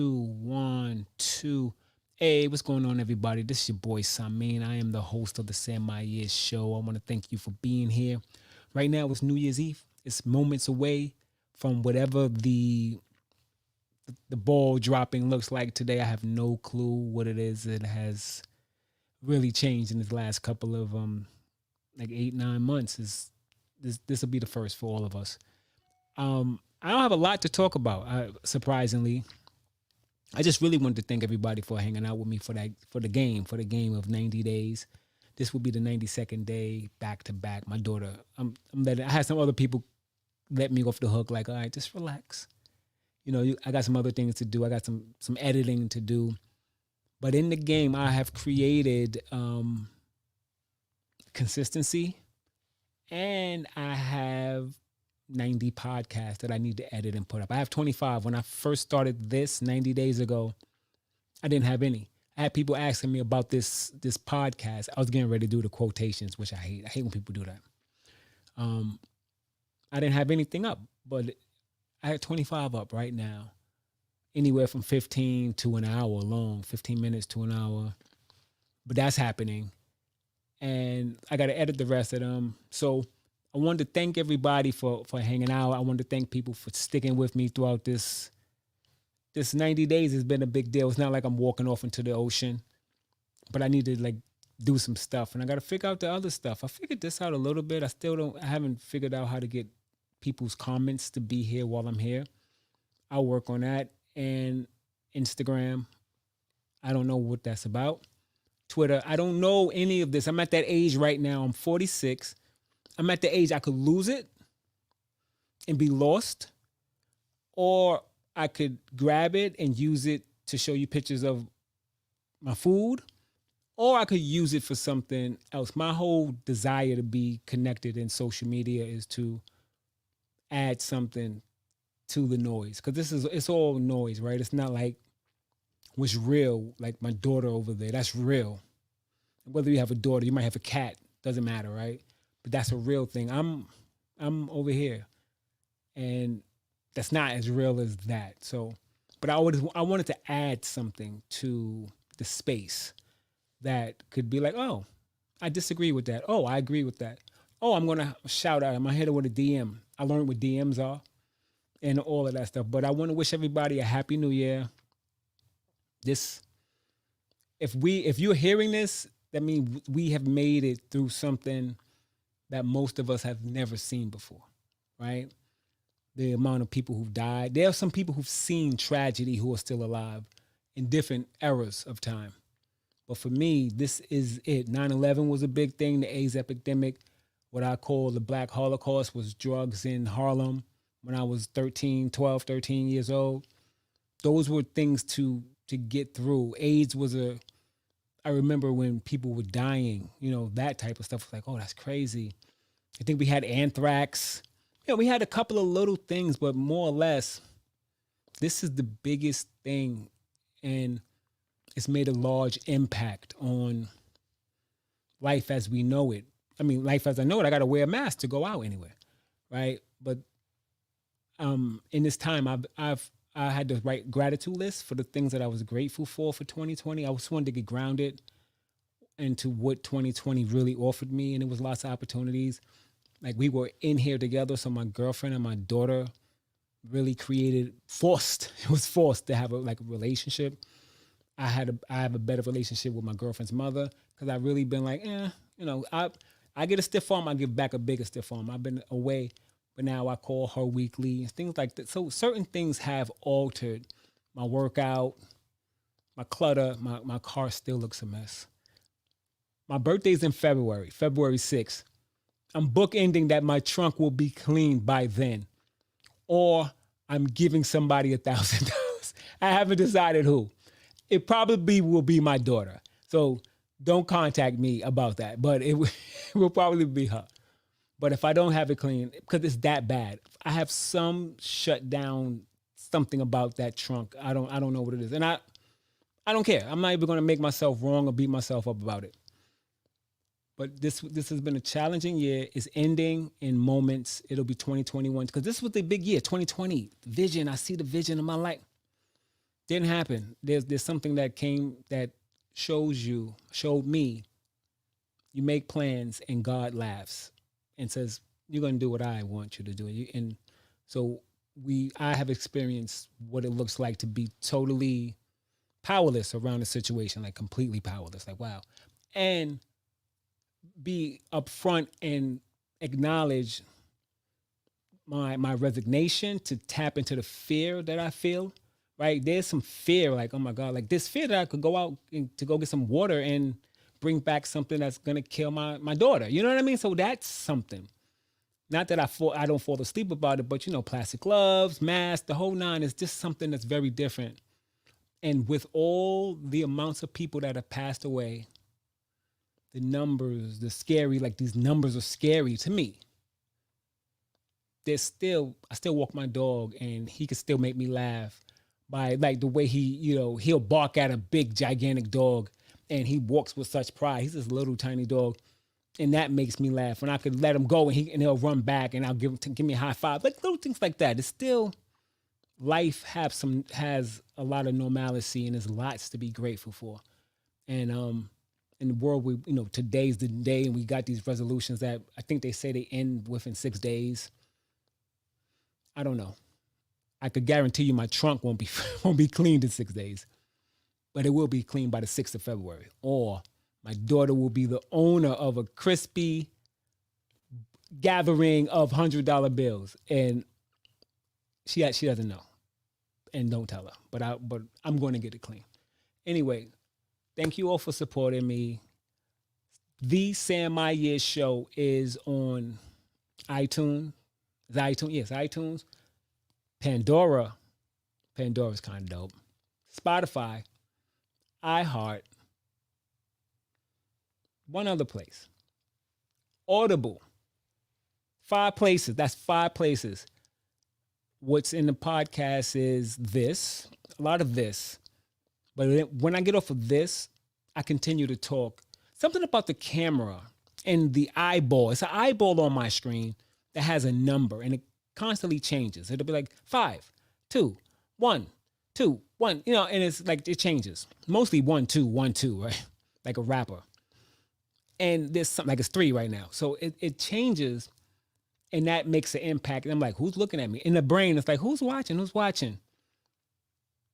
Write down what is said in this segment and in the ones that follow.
Two, one, two. Hey, what's going on, everybody? This is your boy Samin. I am the host of the Sam My Years show. I want to thank you for being here. Right now, it's New Year's Eve. It's moments away from whatever the ball dropping looks like today. I have no clue what it is. It has really changed in the last couple of like 8 9 months. Is this will be the first for all of us. I don't have a lot to talk about. Surprisingly, I just really wanted to thank everybody for hanging out with me for the game of 90 days. This will be the 92nd day back to back. My daughter, I had some other people let me off the hook. Like, all right, just relax. I got some other things to do. I got some editing to do. But in the game, I have created consistency, and I have 90 podcasts that I need to edit and put up. I have 25. When I first started this 90 days ago, I didn't have any. I had people asking me about this podcast. I was getting ready to do the quotations, which I hate. I hate when people do that. Um, I didn't have anything up, but I had 25 up right now. Anywhere from 15 to an hour long, 15 minutes to an hour. But that's happening. And I got to edit the rest of them. So I wanted to thank everybody for hanging out. I wanted to thank people for sticking with me throughout this 90 days. Has been a big deal. It's not like I'm walking off into the ocean, but I need to like do some stuff, and I got to figure out the other stuff. I figured this out a little bit. I haven't figured out how to get people's comments to be here while I'm here. I'll work on that. And Instagram, I don't know what that's about. Twitter, I don't know any of this. I'm at that age right now. I'm 46. I'm at the age I could lose it and be lost, or I could grab it and use it to show you pictures of my food, or I could use it for something else. My whole desire to be connected in social media is to add something to the noise, because it's all noise, right? It's not like what's real, like my daughter over there. That's real. Whether you have a daughter, you might have a cat, doesn't matter, right? But that's a real thing. I'm over here, and that's not as real as that. So, but I wanted to add something to the space that could be like, oh, I disagree with that. Oh, I agree with that. Oh, I'm gonna shout out. I'm gonna hit it with a DM. I learned what DMs are and all of that stuff. But I want to wish everybody a happy new year. This, if you're hearing this, that means we have made it through something that most of us have never seen before, right? The amount of people who've died. There are some people who've seen tragedy who are still alive in different eras of time. But for me, this is it. 9/11 was a big thing, the AIDS epidemic. What I call the Black Holocaust was drugs in Harlem when I was 13 years old. Those were things to get through. AIDS was I remember when people were dying, that type of stuff was like, oh, that's crazy. I think we had anthrax. We had a couple of little things, but more or less, this is the biggest thing, and it's made a large impact on life as we know it. I mean, life as I know it, I got to wear a mask to go out anywhere, right? But in this time, I had to write gratitude list for the things that I was grateful for 2020. I just wanted to get grounded into what 2020 really offered me, and it was lots of opportunities. Like, we were in here together, so my girlfriend and my daughter really it was forced to have a relationship. I have a better relationship with my girlfriend's mother, because I've really been like, I get a stiff arm, I give back a bigger stiff arm. I've been away, but now I call her weekly and things like that. So certain things have altered my workout, my clutter. My car still looks a mess. My birthday's in February 6th. I'm bookending that my trunk will be clean by then, or I'm giving somebody $1,000. I haven't decided who. It probably will be my daughter. So don't contact me about that, but it will probably be her. But if I don't have it clean, because it's that bad, I have some shut down something about that trunk. I don't know what it is, and I don't care. I'm not even going to make myself wrong or beat myself up about it. But this has been a challenging year. It's ending in moments. It'll be 2021, because this was the big year, 2020 vision. I see the vision of my life. Didn't happen. There's something that came that showed me. You make plans and God laughs and says, "You're going to do what I want you to do." And so I have experienced what it looks like to be totally powerless around a situation, like completely powerless. Like, wow. And be upfront and acknowledge my resignation to tap into the fear that I feel. Right, there's some fear, like, oh my God, like this fear that I could go out to go get some water and bring back something that's gonna kill my daughter. You know what I mean? So that's something. Not that I don't fall asleep about it, but plastic gloves, masks, the whole nine is just something that's very different. And with all the amounts of people that have passed away, the numbers, the scary, like these numbers are scary to me. I still walk my dog and he can still make me laugh by like the way he'll bark at a big gigantic dog and he walks with such pride. He's this little tiny dog. And that makes me laugh. When I could let him go and he'll run back and I'll give me a high five. Like little things like that. It's still life has a lot of normalcy and there's lots to be grateful for. And in the world today's the day and we got these resolutions that I think they say they end within 6 days. I don't know. I could guarantee you my trunk won't be cleaned in 6 days, but it will be cleaned by the 6th of February. Or my daughter will be the owner of a crispy gathering of $100 bills, and she doesn't know, and don't tell her. But I'm going to get it clean. Anyway, thank you all for supporting me. The Sam Myers Show is on iTunes. Yes, iTunes. Pandora's kind of dope. Spotify, iHeart, one other place. Audible. 5 places. That's 5 places. What's in the podcast is a lot of this. But when I get off of this, I continue to talk. Something about the camera and the eyeball. It's an eyeball on my screen that has a number and it constantly changes. It'll be like 5, 2, 1, 2, 1, and it's like it changes. Mostly 1, 2, 1, 2, right? Like a rapper. And there's something like it's 3 right now. So it changes and that makes an impact. And I'm like, who's looking at me? In the brain, it's like, who's watching?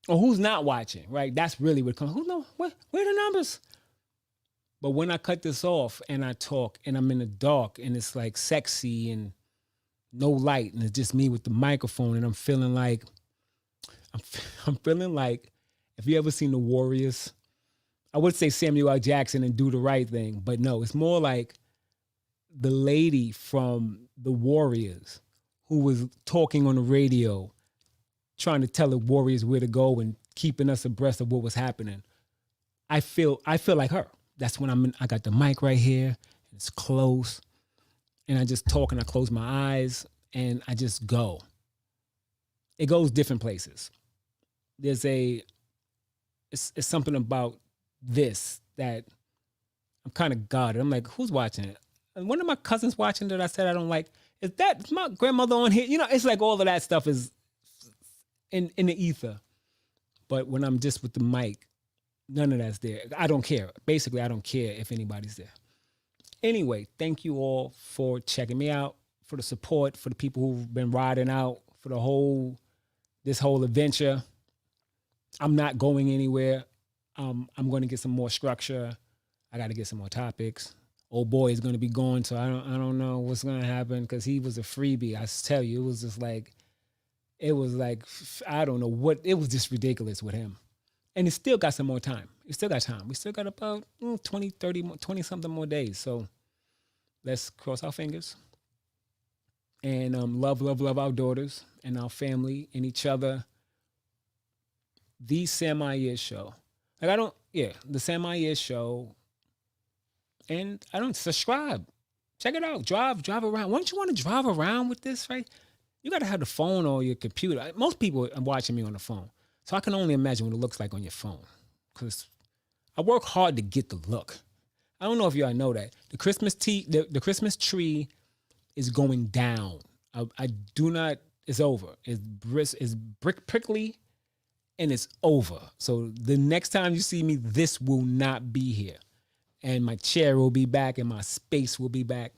Or who's not watching, right? That's really what comes. Where are the numbers? But when I cut this off and I talk and I'm in the dark and it's like sexy and no light and it's just me with the microphone and I'm feeling like if you ever seen The Warriors, I would say Samuel L. Jackson and Do the Right Thing, but no, it's more like the lady from The Warriors who was talking on the radio, trying to tell the Warriors where to go and keeping us abreast of what was happening. I feel like her. That's when I got the mic right here. It's close. And I just talk and I close my eyes and I just go. It goes different places. It's something about this that I'm kind of guarded. I'm like, who's watching it? And one of my cousins watching that I said I don't like, is my grandmother on here? It's like all of that stuff is in the ether. But when I'm just with the mic, none of that's there. I don't care. Basically, I don't care if anybody's there. Anyway, thank you all for checking me out, for the support, for the people who've been riding out for this whole adventure. I'm not going anywhere. I'm going to get some more structure. I got to get some more topics. Old boy is going to be gone, so I don't know what's going to happen because he was a freebie. I tell you, it was like, I don't know what, it was just ridiculous with him. And it still got some more time. We still got time. We still got about 20, 30, 20 something more days. So let's cross our fingers and love our daughters and our family and each other. The Sam Myers Show. The Sam Myers Show. And I don't subscribe. Check it out. Drive around. Wouldn't you want to drive around with this, right? You got to have the phone or your computer. Most people are watching me on the phone. So I can only imagine what it looks like on your phone. Because I work hard to get the look. I don't know if y'all know that. The Christmas tree is going down. I do not, it's over. It's prickly and it's over. So the next time you see me, this will not be here. And my chair will be back and my space will be back.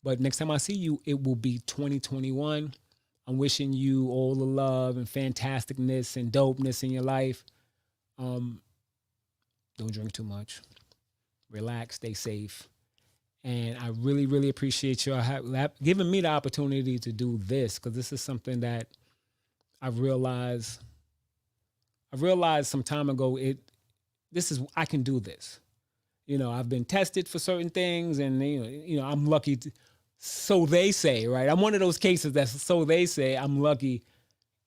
But next time I see you, it will be 2021. I'm wishing you all the love and fantasticness and dopeness in your life. Don't drink too much. Relax, stay safe. And I really, really appreciate you giving me the opportunity to do this, because this is something that I've realized some time ago. I can do this. I've been tested for certain things, and I'm lucky. So they say, right? I'm one of those cases that's so they say. I'm lucky.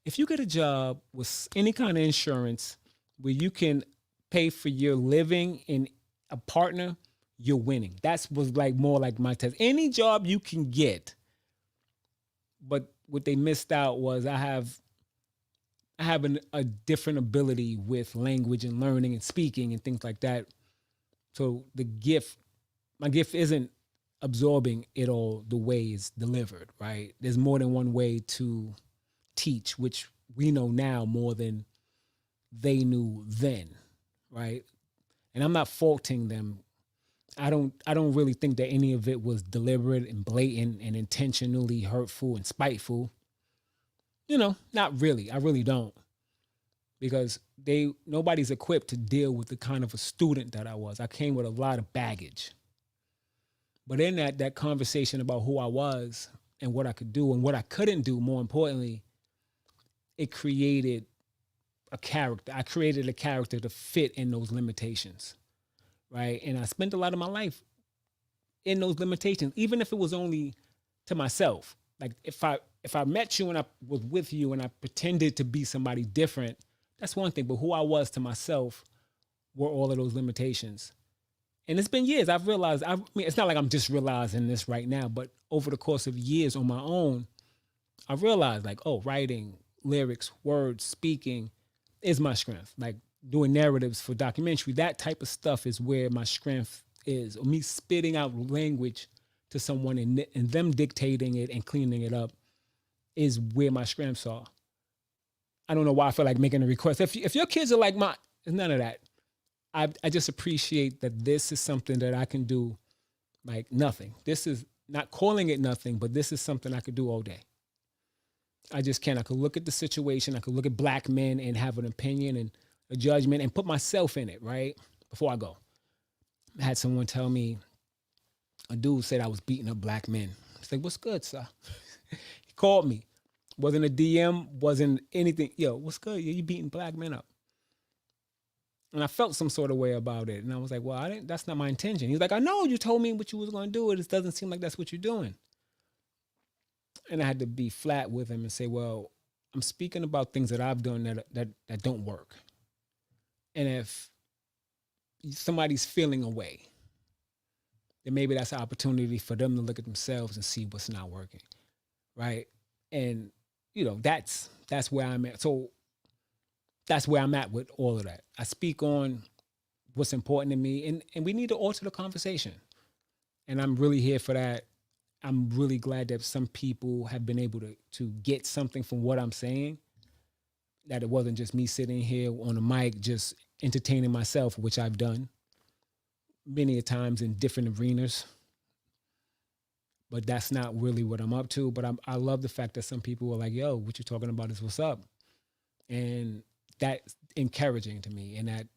If you get a job with any kind of insurance where you can pay for your living and a partner, you're winning. That's was like more like my test. Any job you can get, but what they missed out was I have a different ability with language and learning and speaking and things like that. So my gift isn't absorbing it all the way it's delivered, right? There's more than one way to teach, which we know now more than they knew then, right? And I'm not faulting them. I don't really think that any of it was deliberate and blatant and intentionally hurtful and spiteful. Not really. I really don't. Because nobody's equipped to deal with the kind of a student that I was. I came with a lot of baggage. But in that conversation about who I was and what I could do and what I couldn't do, more importantly, it created a character. I created a character to fit in those limitations, right? And I spent a lot of my life in those limitations, even if it was only to myself. Like if I met you and I was with you and I pretended to be somebody different, that's one thing. But who I was to myself were all of those limitations. And it's been years. I've realized, it's not like I'm just realizing this right now, but over the course of years on my own, I've realized like, writing, lyrics, words, speaking is my strength. Like doing narratives for documentary, that type of stuff is where my strength is. Or me spitting out language to someone and them dictating it and cleaning it up is where my strengths are. I don't know why I feel like making a request. If your kids are like mine, it's none of that. I just appreciate that this is something that I can do like nothing. This is not calling it nothing, but this is something I could do all day. I just can. I could look at the situation. I could look at black men and have an opinion and a judgment and put myself in it, right? Before I go. I had someone tell me, a dude said I was beating up black men. I was like, what's good, sir? He called me. Wasn't a DM, wasn't anything. Yo, what's good? You beating black men up. And I felt some sort of way about it. And I was like, well, that's not my intention. He's like, I know you told me what you was going to do. It doesn't seem like that's what you're doing. And I had to be flat with him and say, well, I'm speaking about things that I've done that don't work. And if somebody's feeling away, then maybe that's an opportunity for them to look at themselves and see what's not working. Right. And, that's where I'm at. So that's where I'm at with all of that. I speak on what's important to me, and we need to alter the conversation. And I'm really here for that. I'm really glad that some people have been able to get something from what I'm saying, that it wasn't just me sitting here on a mic just entertaining myself, which I've done many a times in different arenas. But that's not really what I'm up to. But I love the fact that some people are like, yo, what you're talking about is what's up. And that's encouraging to me, and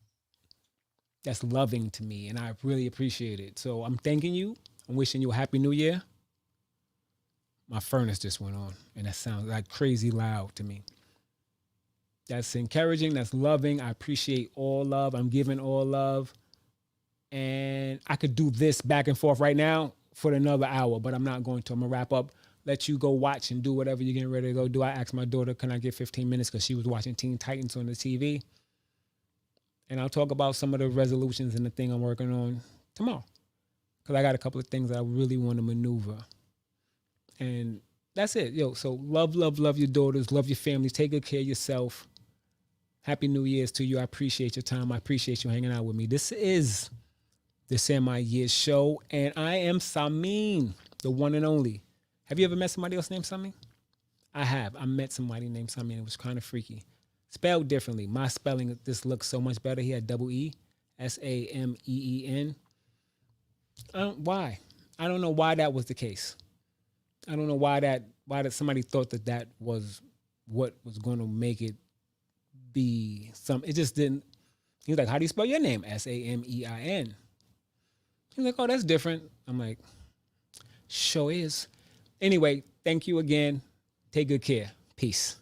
that's loving to me, and I really appreciate it. So I'm thanking you. I'm wishing you a happy new year. My furnace just went on, and that sounds like crazy loud to me. That's encouraging. That's loving. I appreciate all love. I'm giving all love. And I could do this back and forth right now for another hour, but I'm not going to. I'm going to wrap up, let you go watch and do whatever you're getting ready to go do. I asked my daughter, can I get 15 minutes? Because she was watching Teen Titans on the TV. And I'll talk about some of the resolutions and the thing I'm working on tomorrow. Because I got a couple of things that I really want to maneuver. And that's it. Yo, so love your daughters. Love your families. Take good care of yourself. Happy New Year's to you. I appreciate your time. I appreciate you hanging out with me. This is the Semi Years Show. And I am Samin, the one and only. Have you ever met somebody else named Samin? I have. I met somebody named Samin. It was kind of freaky. spelled differently. My spelling, this looks so much better. He had double E, Sameen. Why? I don't know why that was the case. I don't know why that somebody thought that was what was going to make it be some. It just didn't. He was like, "How do you spell your name?" Samein. He's like, "Oh, that's different." I'm like, "Sure is." Anyway, thank you again. Take good care. Peace.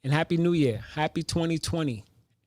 And Happy New Year. Happy 2020.